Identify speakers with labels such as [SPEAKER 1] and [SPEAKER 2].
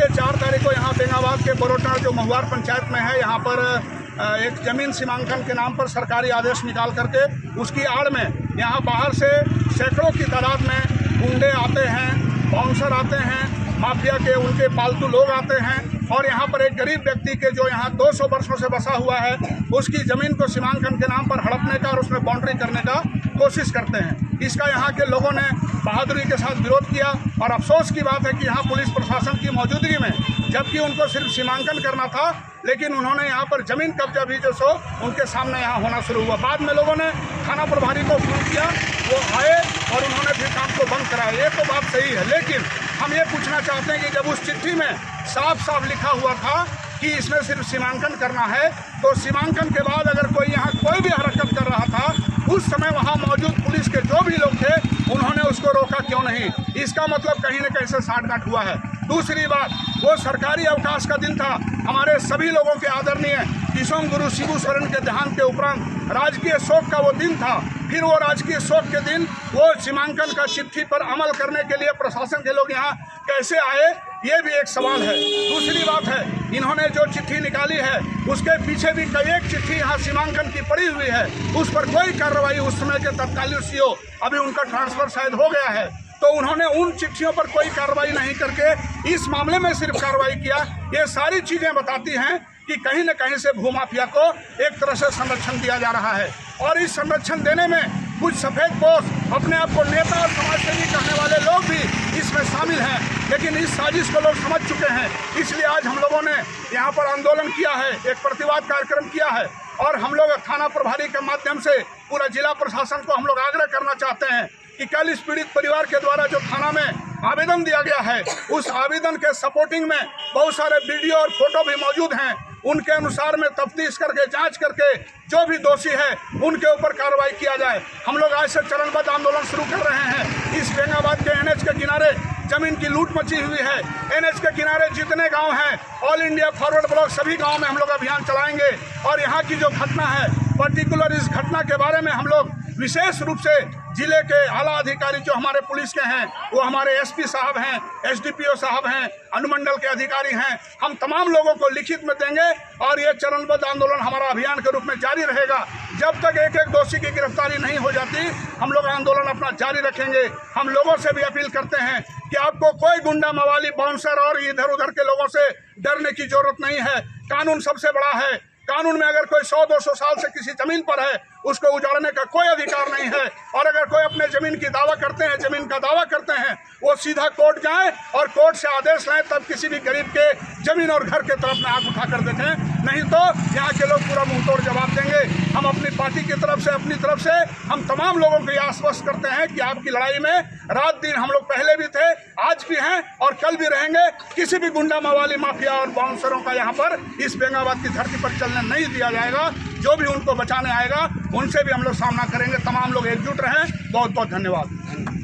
[SPEAKER 1] पहले 4 तारीख को यहाँ बेंगाबाद के बरोटा जो महुआर पंचायत में है, यहाँ पर एक ज़मीन सीमांकन के नाम पर सरकारी आदेश निकाल करके उसकी आड़ में यहाँ बाहर से सैकड़ों की तादाद में गुंडे आते हैं, बाउंसर आते हैं, माफिया के उनके पालतू लोग आते हैं और यहाँ पर एक गरीब व्यक्ति के जो यहाँ 200 वर्षों से बसा हुआ है उसकी ज़मीन को सीमांकन के नाम पर हड़पने का और उसमें बाउंड्री करने का कोशिश करते हैं। इसका यहाँ के लोगों ने बहादुरी के साथ विरोध किया और अफसोस की बात है कि यहाँ पुलिस प्रशासन की मौजूदगी में, जबकि उनको सिर्फ सीमांकन करना था, लेकिन उन्होंने यहाँ पर ज़मीन कब्जा भी जो सो उनके सामने यहाँ होना शुरू हुआ। बाद में लोगों ने थाना प्रभारी को फोन किया, वो आए और उन्होंने फिर काम को बंद कराया। ये तो बात सही है, लेकिन हम ये पूछना चाहते हैं कि जब उस चिट्ठी में साफ साफ लिखा हुआ था कि इसमें सिर्फ सीमांकन करना है, तो सीमांकन के बाद अगर कोई यहाँ कोई भी हरकत कर रहा था, उस समय वहाँ मौजूद पुलिस के जो भी लोग थे उन्होंने उसको रोका क्यों नहीं? इसका मतलब कहीं न कहीं से साठगांठ हुआ है। दूसरी बात, वो सरकारी अवकाश का दिन था, हमारे सभी लोगों के आदरणीय किशोर गुरु शिबू सोरेन के देहांत के उपरांत राजकीय शोक का वो दिन था। फिर वो राजकीय शोक के दिन वो सीमांकन का चिट्ठी पर अमल करने के लिए प्रशासन के लोग यहाँ कैसे आए, ये भी एक सवाल है। दूसरी बात है, इन्होंने जो चिट्ठी निकाली है उसके पीछे भी कई एक चिट्ठी यहाँ सीमांकन की पड़ी हुई है, उस पर कोई कार्रवाई उस समय के तत्कालीन सीओ, अभी उनका ट्रांसफर शायद हो गया है, तो उन्होंने उन चिट्ठियों पर कोई कार्रवाई नहीं करके इस मामले में सिर्फ कार्रवाई किया। ये सारी चीज़ें बताती हैं कि कहीं न कहीं से भूमाफिया को एक तरह से संरक्षण दिया जा रहा है और इस संरक्षण देने में कुछ सफ़ेद पोश अपने आप को नेता और समाजसेवी कहने वाले लोग भी इसमें शामिल हैं, लेकिन इस साजिश को लोग समझ चुके हैं। इसलिए आज हम लोगों ने यहाँ पर आंदोलन किया है, एक प्रतिवाद कार्यक्रम किया है और हम लोग थाना प्रभारी के माध्यम से पूरा जिला प्रशासन को हम लोग आग्रह करना चाहते हैं कि कल इस पीड़ित परिवार के द्वारा जो थाना में आवेदन दिया गया है, उस आवेदन के सपोर्टिंग में बहुत सारे वीडियो और फोटो भी मौजूद हैं। उनके अनुसार में तफ्तीश करके, जांच करके जो भी दोषी है उनके ऊपर कार्रवाई किया जाए। हम लोग आज से चरणबद्ध आंदोलन शुरू कर रहे हैं। इस बेंगाबाद के एनएच के किनारे जमीन की लूट मची हुई है। एनएच के किनारे जितने गांव हैं, ऑल इंडिया फॉरवर्ड ब्लॉक सभी गांव में हम लोग अभियान चलाएंगे और यहाँ की जो घटना है, पर्टिकुलर इस घटना के बारे में हम लोग विशेष रूप से जिले के आला अधिकारी जो हमारे पुलिस के हैं, वो हमारे एसपी साहब हैं, एसडीपीओ साहब हैं, अनुमंडल के अधिकारी हैं, हम तमाम लोगों को लिखित में देंगे और ये चरणबद्ध आंदोलन हमारा अभियान के रूप में जारी रहेगा। जब तक एक एक दोषी की गिरफ्तारी नहीं हो जाती, हम लोग आंदोलन अपना जारी रखेंगे। हम लोगों से भी अपील करते हैं कि आपको कोई गुंडा मवाली, बाउंसर और इधर उधर के लोगों से डरने की जरूरत नहीं है। कानून सबसे बड़ा है। कानून में अगर कोई 100-200 साल से किसी जमीन पर है, उसको उजाड़ने का कोई अधिकार नहीं है। और अगर कोई अपने जमीन की दावा करते हैं, जमीन का दावा करते हैं, वो सीधा कोर्ट जाएं और कोर्ट से आदेश लाएं, तब किसी भी गरीब के जमीन और घर के तरफ में आंख उठाकर देखें। नहीं तो यहाँ के लोग पूरा मुंहतोड़ जवाब देंगे। हम अपनी पार्टी की तरफ से, अपनी तरफ से हम तमाम लोगों को ये आश्वस्त करते हैं कि आपकी लड़ाई में रात दिन हम लोग पहले भी थे, आज भी हैं और कल भी रहेंगे। किसी भी गुंडा मवाली, माफिया और बाउंसरों का यहाँ पर इस बेंगाबाद की धरती पर चलने नहीं दिया जाएगा। जो भी उनको बचाने आएगा उनसे भी हम लोग सामना करेंगे। तमाम लोग एकजुट रहें। बहुत बहुत धन्यवाद।